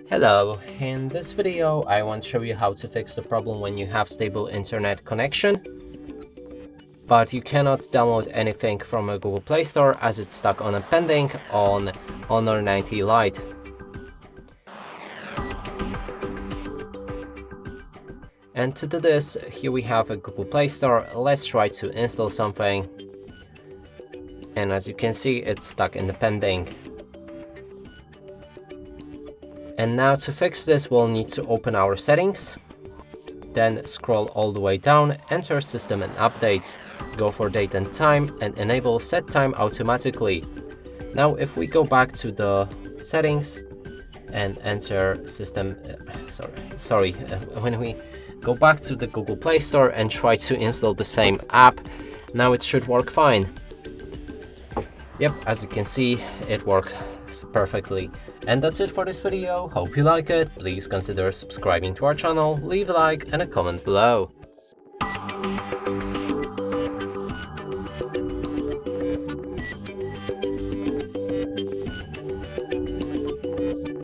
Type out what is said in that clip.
Hello, in this video I want to show you how to fix the problem when you have stable internet connection, but you cannot download anything from a Google Play Store as it's stuck on a pending on Honor 90 Lite. And to do this, here we have a Google Play Store. Let's try to install something. And as you can see, it's stuck in the pending. And now to fix this, we'll need to open our settings, then scroll all the way down, enter system and updates, go for date and time and enable set time automatically. Now if we go back to the settings and enter system, when we go back to the Google Play Store and try to install the same app, now it should work fine. Yep, as you can see, it worked perfectly. And that's it for this video. Hope you like it. Please consider subscribing to our channel, leave a like and a comment below.